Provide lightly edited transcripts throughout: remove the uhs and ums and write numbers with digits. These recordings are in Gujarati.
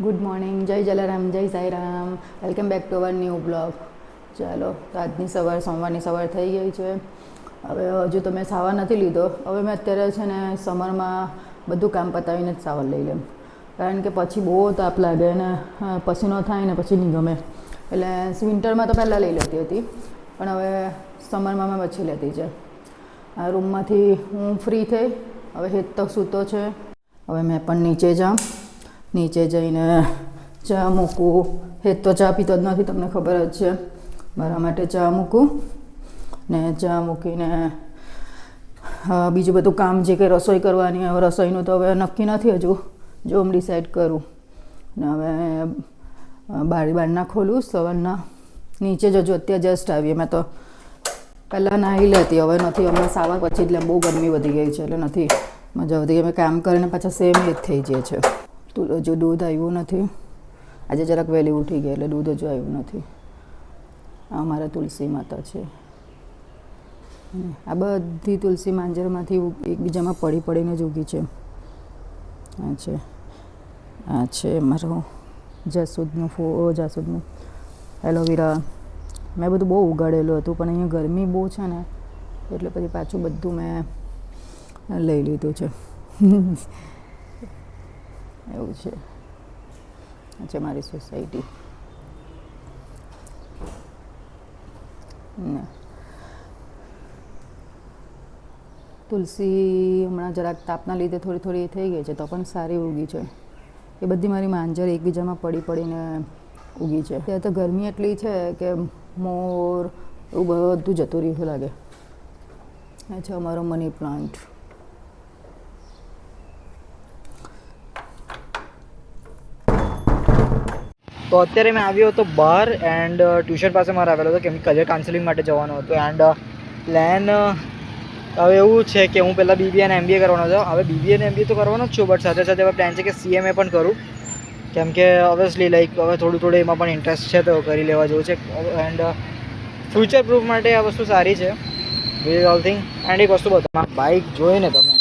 ગુડ મોર્નિંગ, જય જલારામ, જય Sairam. Welcome back to our new blog. ચાલો, તો આજની સવાર, સોમવારની સવાર થઈ ગઈ છે. હવે હજુ તો મેં સાવર નથી લીધો. હવે મેં અત્યારે છે ને સમરમાં બધું કામ પતાવીને જ સાવર લઈ લઉં, કારણ કે પછી બહુ તાપ લાગે ને પસીનો થાય ને પછી નહીં ગમે. એટલે વિન્ટરમાં તો પહેલાં લઈ લેતી હતી, પણ હવે સમરમાં મેં પછી લેતી છે. આ રૂમમાંથી હું ફ્રી થઈ. હવે હેત તો સૂતો છે. હવે મેં પણ નીચે જઈને ચા મૂકું. હેત તો ચા પીતો જ નથી, તમને ખબર જ છે. મારા માટે ચા મૂકું ને ચા મૂકીને બીજું બધું કામ જે કંઈ રસોઈ કરવાની, હવે રસોઈનું તો હવે નક્કી નથી હજુ, જો હું ડિસાઈડ કરું. ને હવે બારના ખોલું સવારના. નીચે જજો, અત્યારે જસ્ટ આવીએ. મેં તો પહેલાં નાહી લેતી, હવે નથી. હમણાં સાવર પછી એટલે બહુ ગરમી વધી ગઈ છે, એટલે નથી મજા આવતી. અમે કામ કરીને પાછા સેમ એ જ થઈ જાય છે. હજુ દૂધ આવ્યું નથી. આજે જરાક વહેલી ઉઠી ગઈ એટલે દૂધ હજુ આવ્યું નથી. આ મારા તુલસી માતા છે. આ બધી તુલસી માંજરમાંથી એકબીજામાં પડીને જ ઉગી છે. આ છે મારું જાસૂદનું એલોવેરા. મેં બધું બહુ ઉગાડેલું હતું, પણ અહીંયા ગરમી બહુ છે ને, એટલે પછી પાછું બધું મેં લઈ લીધું છે. એવું છે. આ છે મારી સોસાયટી. તુલસી હમણાં જરાક તાપના લીધે થોડી થઈ ગઈ છે, તો પણ સારી ઉગી છે. એ બધી મારી માંજર એકબીજામાં પડીને ઉગી છે. ત્યાં તો ગરમી એટલી છે કે મોર એવું બધું જતું રહ્યું લાગે. આ છે અમારો મની પ્લાન્ટ. તો અત્યારે મેં આવ્યો હતો બહાર એન્ડ ટ્યુશન પાસે મારે આવેલો હતો, કેમ કે કરિયર કાઉન્સેલિંગ માટે જવાનો હતો. એન્ડ પ્લાન હવે એવું છે કે હું પહેલાં BBA અને MBA કરવાનો હતો. હવે BBA અને MBA તો કરવાનો જ છું, બટ સાથે સાથે હવે પ્લાન છે કે CMA પણ કરું, કેમ કે ઓબ્વિયસલી લાઈક હવે થોડું એમાં પણ ઇન્ટરેસ્ટ છે, તો કરી લેવા જેવું છે. એન્ડ ફ્યુચર પ્રૂફ માટે આ વસ્તુ સારી છે, વિથ ઓલ થિંગ. એન્ડ એક વસ્તુ બતાવો, બાઇક જોઈને તમે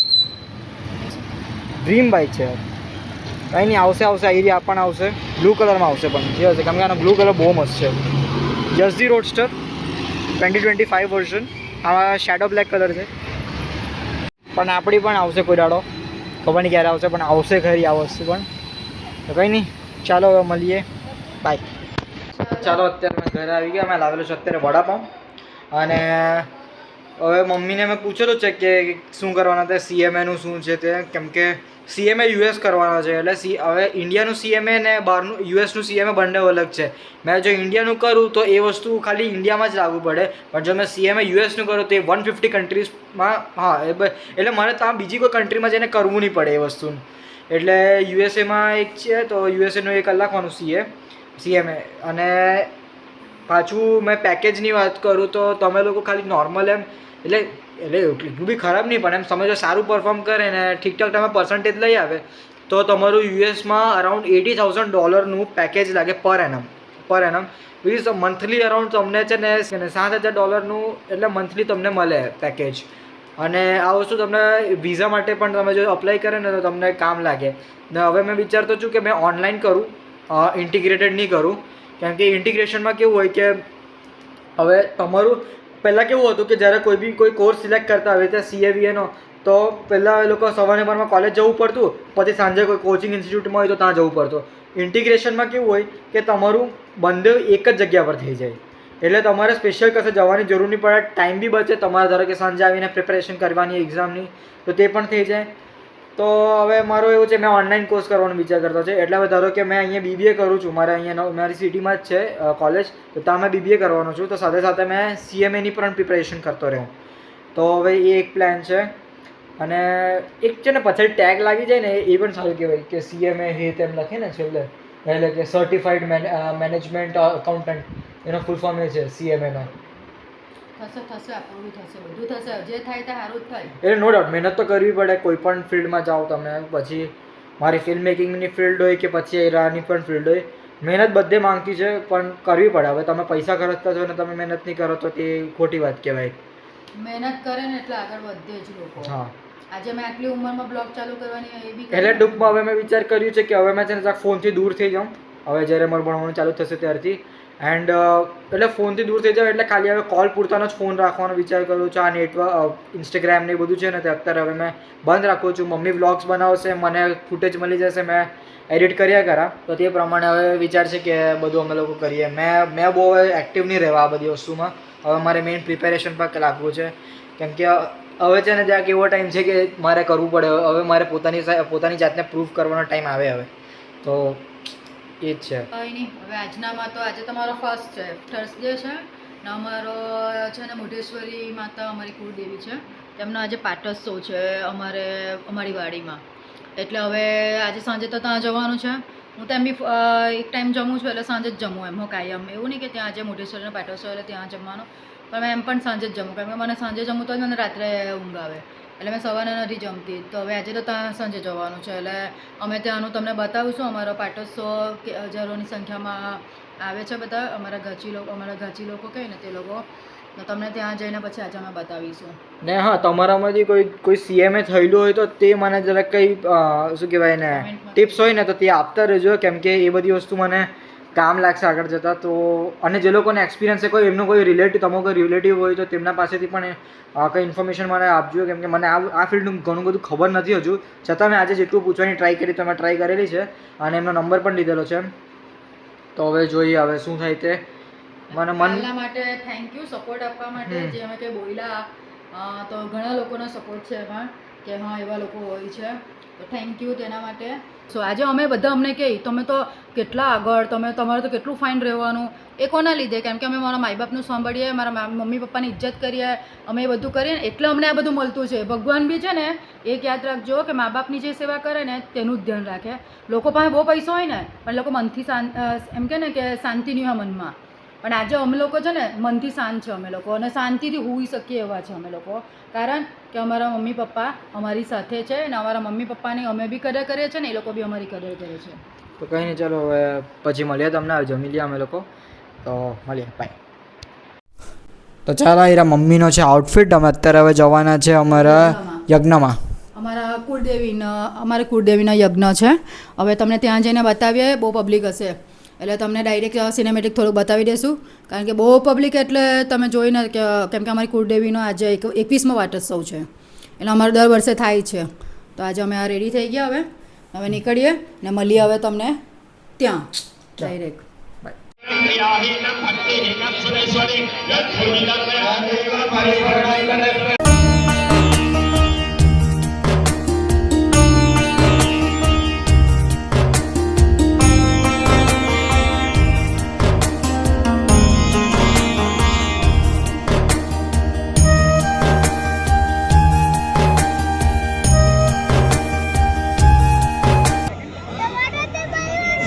ડ્રીમ બાઇક છે. કંઈ નહીં, આવશે આ એરિયા પણ આવશે. બ્લુ કલરમાં આવશે, પણ જે હશે, કેમ કે આનો બ્લુ કલર બહુ મસ્ત છે. યઝદી રોડસ્ટર 2025 વર્ઝન. આમાં શેડો બ્લેક કલર છે, પણ આપણી પણ આવશે કોઈ દાડો. ખબર નહીં ક્યારે આવશે, પણ આવશે ખરી આ વસ્તુ પણ. તો કંઈ નહીં, ચાલો હવે મળીએ, બાય. ચાલો, અત્યારે મેં ઘરે આવી ગયા. મેં લાવેલું છે અત્યારે વડાપાઉં. અને હવે મમ્મીને મેં પૂછેલું છે કે શું કરવાના હતા, CMAનું શું છે તે, કેમ કે CMA US કરવાનો છે. એટલે હવે ઇન્ડિયાનું CMA ને બહારનું USનું CMA બંને અલગ છે. મેં જો ઇન્ડિયાનું કરું તો એ વસ્તુ ખાલી ઇન્ડિયામાં જ લાગુ પડે, પણ જો મેં CMA USનું કરું તો એ 150 કન્ટ્રીઝમાં. હા, એટલે મારે ત્યાં બીજી કોઈ કન્ટ્રીમાં જઈને કરવું નહીં પડે એ વસ્તુનું. એટલે USAમાં એક છે, તો USAનું એક લખવાનું CMA. અને પાછું મેં પેકેજની વાત કરું તો તમે લોકો ખાલી નોર્મલ એટલે એટલું બી ખરાબ નહીં, પણ એમ સમજો સારું પરફોર્મ કરે ને ઠીકઠાક તમે પર્સન્ટેજ લઈ આવે તો તમારું USમાં અરાઉન્ડ $80,000 પેકેજ લાગે પર એનમ. વીસ મંથલી અરાઉન્ડ તમને છે ને $7,000 એટલે મંથલી તમને મળે પેકેજ. અને આ વસ્તુ તમને વિઝા માટે પણ તમે જો અપ્લાય કરે ને તો તમને કામ લાગે. ને હવે મેં વિચારતો છું કે મેં ઓનલાઈન કરું, ઇન્ટિગ્રેટેડ નહીં કરું, કેમ કે ઇન્ટિગ્રેશનમાં કેવું હોય કે હવે તમારું પહેલાં કેવું હતું કે જ્યારે કોઈ કોર્સ સિલેક્ટ કરતા હોય ત્યાં CAVAનો, તો પહેલાં એ લોકો સવારે બારમાં કોલેજ જવું પડતું, પછી સાંજે કોઈ કોચિંગ ઇન્સ્ટિટ્યૂટમાં હોય તો ત્યાં જવું પડતું. ઇન્ટિગ્રેશનમાં કેવું હોય કે તમારું બંને એક જ જગ્યા પર થઈ જાય, એટલે તમારે સ્પેશિયલ કશે જવાની જરૂર નહીં પડે. ટાઈમ બી બચે તમારે. ધારો કે સાંજે આવીને પ્રિપેરેશન કરવાની એક્ઝામની, તો તે પણ થઈ જાય. તો હવે મારું એવું છે, મેં ઓનલાઈન કોર્સ કરવાનો વિચાર કરતો છે. એટલે હવે ધારો કે મેં અહીંયા BBA કરું છું, મારે અહીંયા મારી સિટીમાં જ છે કોલેજ, તો ત્યાં મેં BBA કરવાનો છું, તો સાથે સાથે મેં CMAની પણ પ્રિપેરેશન કરતો રહું. તો હવે એ એક પ્લાન છે. અને એક છે ને પછી ટેગ લાગી જાય ને, એ પણ સારું કહેવાય કે CMA તેમ લખે ને છેલ્લે, એટલે કે સર્ટિફાઈડ મેનેજમેન્ટ અકાઉન્ટન્ટ. એનો ફૂલ ફોર્મ એ છે CMAનો. થશે આપણું થશે, બધું થશે. જે થાય તે સારું જ થાય. એટલે નો ડાઉટ મહેનત તો કરવી પડે કોઈ પણ ફિલ્ડમાં જાઓ તમે. પછી મારી ફિલ્મ મેકિંગની ફિલ્ડ હોય કે પછી રાની પણ ફિલ્ડ હોય, મહેનત બધે માંગતી છે, પણ કરવી પડે. હવે તમે પૈસા ખર્ચતા છો ને તમે મહેનત નહીં કરો તો તે ખોટી વાત કહેવાય. મહેનત કરે ને એટલે આગળ વધે જ લોકો. હા, આજે મેં આટલી ઉંમરમાં બ્લોગ ચાલુ કરવાની એ બી એટલે ટૂંકમાં હવે મેં વિચાર કર્યું છે કે હવે મેં છે ને ફોનથી દૂર થઈ જાઉં હવે જ્યારે મારું ભણવાનું ચાલુ થશે ત્યારથી એન્ડ એટલે ફોનથી દૂર થઈ જાઉં એટલે ખાલી હવે કોલ પૂરતાનો જ ફોન રાખવાનો વિચાર કરું છું આ નેટવર્ક ઇન્સ્ટાગ્રામ ને એ બધું છે ને તે અત્યારે હવે મેં બંધ રાખું છું મમ્મી વ્લોગ્સ બનાવશે મને ફૂટેજ મળી જશે મેં એડિટ કર્યા કરા તો તે પ્રમાણે હવે વિચાર છે કે બધું અમે લોકો કરીએ મેં બહુ હવે એક્ટિવ નહીં રહેવા આ બધી વસ્તુમાં હવે મારે મેઇન પ્રિપેરેશન પર લાગવું છે કેમ કે હવે છે ને ત્યાં એવો ટાઈમ છે કે મારે કરવું પડે હવે મારે પોતાની જાતને પ્રૂફ કરવાનો ટાઈમ આવે હવે તો એ જ છે કંઈ નહીં હવે આજનામાં તો આજે તમારો ફર્સ્ટ છે થર્સડે છે ને અમારો છે ને મોઢેશ્વરી માતા અમારી કુળદેવી છે તેમનો આજે પાટોત્સવ છે અમારી વાડીમાં એટલે હવે આજે સાંજે તો ત્યાં જવાનું છે હું તો એમ બી એક ટાઈમ જમું છું એટલે સાંજે જ જમું એમ હું કાયમ એવું નહીં કે ત્યાં આજે મોઢેશ્વરીનો પાટોત્સવ એટલે ત્યાં જમવાનું પણ મેં એમ પણ સાંજે જ જમું કારણ કે મને સાંજે જમું તો જ મને રાત્રે ઊંઘ આવે એટલે મેં સવારે નથી જમતી તો હવે આજે તો ત્યાં સાંજે જવાનું છે એટલે અમે ત્યાંનું તમને બતાવીશું અમારો પાટોત્સવ હજારોની સંખ્યામાં આવે છે બધા અમારા ઘાચી લોકો કહે ને તે લોકો તો તમને ત્યાં જઈને પછી આજે અમે બતાવીશું ને હા તમારામાંથી કોઈ CMA થયેલું હોય તો તે મને જરાક કંઈ શું કહેવાય ને ટિપ્સ હોય ને તો તે આપતા રહેજો કેમ કે એ બધી વસ્તુ મને કામ લાગશે આગળ જતાં તો અને જે લોકોને એક્સપિરિયન્સ છે કોઈ એમનો કોઈ તમારો કોઈ રિલેટિવ હોય તો તેમના પાસેથી પણ કંઈ ઇન્ફોર્મેશન મને આપજો કેમ કે મને આ ફિલ્ડનું ઘણું બધું ખબર નથી હજુ છતાં મેં આજે જેટલું પૂછવાની ટ્રાય કરી તો મેં ટ્રાય કરેલી છે અને એમનો નંબર પણ લીધેલો છે તો હવે જોઈએ હવે શું થાય તે મને એટલા માટે થેન્ક યુ સપોર્ટ આપવા માટે જે અમે કંઈ બોલ્યા તો ઘણા લોકોનો સપોર્ટ છે એમાં કે હા એવા લોકો હોય છે તો થેન્ક યુ તેના માટે સો આજે અમે બધા અમને કહે તમે તો કેટલા આગળ તમારે તો કેટલું ફાઇન રહેવાનું એ કોના લીધે કેમ કે અમે મારા માઈ બાપનું સાંભળીએ મારા મમ્મી પપ્પાની ઇજ્જત કરીએ અમે એ બધું કરીએ ને એટલે અમને આ બધું મળતું છે ભગવાન બી છે ને એક યાદ રાખજો કે મા બાપની જે સેવા કરે ને તેનું જ ધ્યાન રાખે લોકો પાસે બહુ પૈસો હોય ને પણ લોકો મનથી એમ કે ને કે શાંતિ નહીં હોય મનમાં પણ આજે અમે લોકો છે ને મનથી શાંત છે અમે લોકો અને શાંતિથી હોઈ શકીએ એવા છે અમે લોકો કારણ કે અમારા મમ્મી પપ્પા અમારી સાથે છે અને અમારા મમ્મી પપ્પાની અમે બી કદર કરીએ છીએ ને એ લોકો બી અમારી કદર કરે છે તો કંઈ નહીં ચાલો હવે પછી મળીએ તમને જમી લઈએ અમે લોકો તો મળીએ બાય તો ચાલો એરા મમ્મીનો છે આઉટફિટ અમે અત્યારે હવે જવાના છે અમારા યજ્ઞમાં અમારા કુળદેવીના યજ્ઞ છે હવે તમને ત્યાં જઈને બતાવીએ બહુ પબ્લિક હશે એટલે તમને ડાયરેક્ટ સિનેમેટિક થોડુંક બતાવી દઈશું કારણ કે બહુ પબ્લિક એટલે તમે જોઈને કેમ કે અમારી કુળદેવીનો આજે 21મો પાટોત્સવ છે એટલે અમારું દર વર્ષે થાય છે તો આજે અમે આ રેડી થઈ ગયા હવે નીકળીએ ને મળીએ હવે તમને ત્યાં ડાયરેક્ટ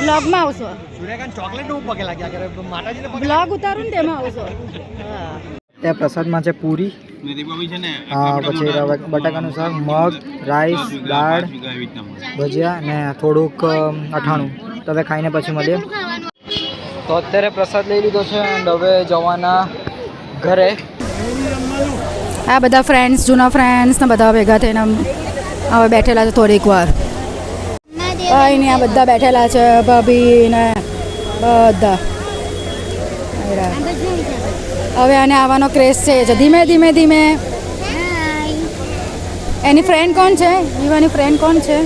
બ્લોગમાં આવશો બ્લોગ ઉતારું ને તેમાં આવશો ત્યાં પ્રસાદમાં છે પૂરી પછી બટાકાનું શાક મગ રાઈસ દાળ ભજીયા ને થોડુંક અઠાણું તો હવે ખાઈને પછી મળીએ તો અત્યારે પ્રસાદ લઈ લીધો છે એન્ડ હવે જવાના ઘરે આ બધા ફ્રેન્ડ્સ જૂના ફ્રેન્ડ્સ ને બધા ભેગા થઈને હવે બેઠેલા છે થોડીક વાર કંઈ નહીં આ બધા બેઠેલા છે ભાભી ને બધા હવે આને આવવાનો ક્રેઝ છે ધીમે ધીમે ધીમે એની ફ્રેન્ડ કોણ છે જીવાની ફ્રેન્ડ કોણ છે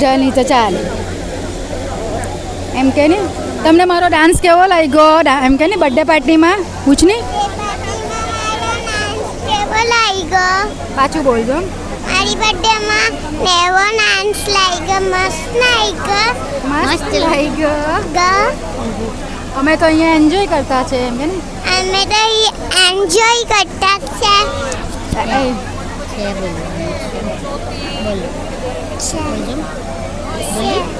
જની તો ચાલે એમ કે નહીં તમને મારો ડાન્સ કેવો લાગ્યો એમ કે નહીં બર્થડે પાર્ટીમાં પૂછની પાછું બોલજો મારી બર્થડે માં નેવો ડાન્સ લાગ્યો મસ્ત લાગ્યો અમે તો અહીંયા એન્જોય કરતા છે એમ કે ને અમે તો એન્જોય કરતા છે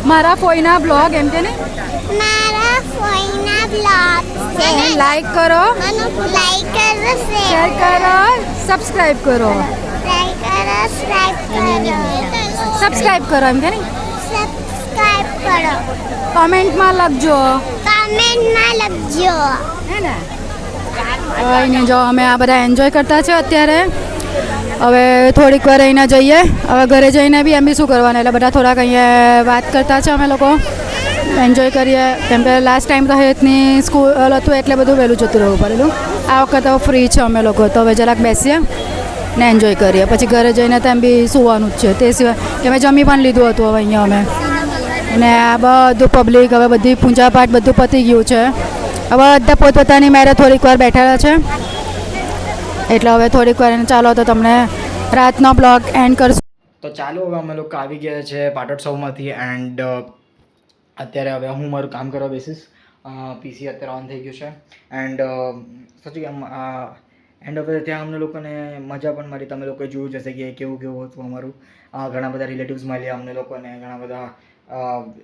મારા ફોઈના બ્લોગ એમ કે ને મારા ફોઈના બ્લોગ છે લાઈક કરો લાઈક કરો શેર કરો સબસ્ક્રાઇબ કરો સબસ્ક્રાઇબ કરો એમ કે ને સબસ્ક્રાઇબ કરો કમેન્ટમાં લખજો હે ને નહીં જો અમે આ બધા એન્જોય કરતા છે અત્યારે. હવે થોડીક વાર અહીંના જઈએ. હવે ઘરે જઈને બી એમ બી શું કરવાનું, એટલે બધા થોડાક અહીંયા વાત કરતા છે અમે લોકો, એન્જોય કરીએ. કેમ કે લાસ્ટ ટાઈમ તો હેતની સ્કૂલ હતું એટલે બધું વહેલું જતું રહેવું પડેલું. આ વખતે ફ્રી છે અમે લોકો, તો હવે જરાક બેસીએ ને એન્જોય કરીએ. પછી ઘરે જઈને તો એમ બી સુવાનું જ છે. તે સિવાય કે અમે જમી પણ લીધું હતું હવે અહીંયા અમે. અને આ બધું પબ્લિક હવે બધી પૂજાપાઠ બધું પતી ગયું છે. હવે બધા પોતપોતાની મેરે થોડીક વાર બેઠેલા છે. એટલે હવે થોડીક વાર ચાલો તો તમને રાતનો બ્લોગ એન્ડ કરશું. તો ચાલો હવે અમે લોકો આવી ગયા છે પાટોત્સવમાંથી એન્ડ અત્યારે હવે હું મારું કામ કરવા બેસીશ. પીસી અત્યારે ઓન થઈ ગયું છે એન્ડ સાચું એમ એન્ડ હવે ત્યાં અમને લોકોને મજા પણ મારી. તમે લોકોએ જોયું જશે કે કેવું કેવું હતું અમારું. ઘણા બધા રિલેટિવ્સ મળ્યા અમને લોકોને, ઘણા બધા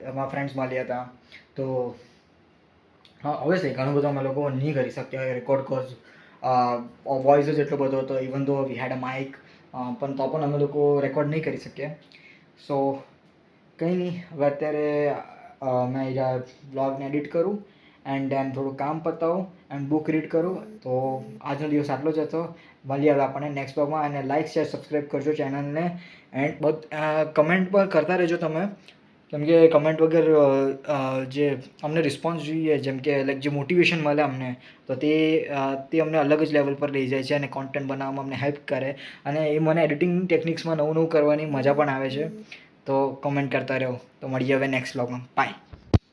અમારા ફ્રેન્ડ્સ મળ્યા હતા. તો હા ઓબ્વિયસલી ઘણું બધું અમે લોકો નહીં કરી શક્યા રેકોર્ડ, કોઝ વોઇસ જ એટલો બધો હતો. ઇવન ધો વી હેડ અ માઇક, પણ તો પણ અમે લોકો રેકોર્ડ નહીં કરી શકીએ. સો કંઈ નહીં, હવે અત્યારે મેં અહીંયા બ્લોગને એડિટ કરું એન્ડ દેન થોડું કામ પતાવું એન્ડ બુક રીડ કરું. તો આજનો દિવસ આટલો જ હતો. મળીએ હવે આપણને નેક્સ્ટ બ્લોગમાં. અને લાઇક શેર સબસ્ક્રાઈબ કરજો ચેનલને એન્ડ કમેન્ટ પણ કરતા રહેજો તમે, કેમ કે કમેન્ટ વગર જે અમને રિસ્પોન્સ જોઈએ, જેમ કે લાઈક જે મોટિવેશન મળે અમને, તો તે અમને અલગ જ લેવલ પર લઈ જાય છે અને કોન્ટેન્ટ બનાવવામાં અમને હેલ્પ કરે. અને એ મને એડિટિંગ ટેકનિક્સમાં નવું નવું કરવાની મજા પણ આવે છે. તો કમેન્ટ કરતા રહો. તો મળીએ હવે નેક્સ્ટ બ્લોગમાં. બાય.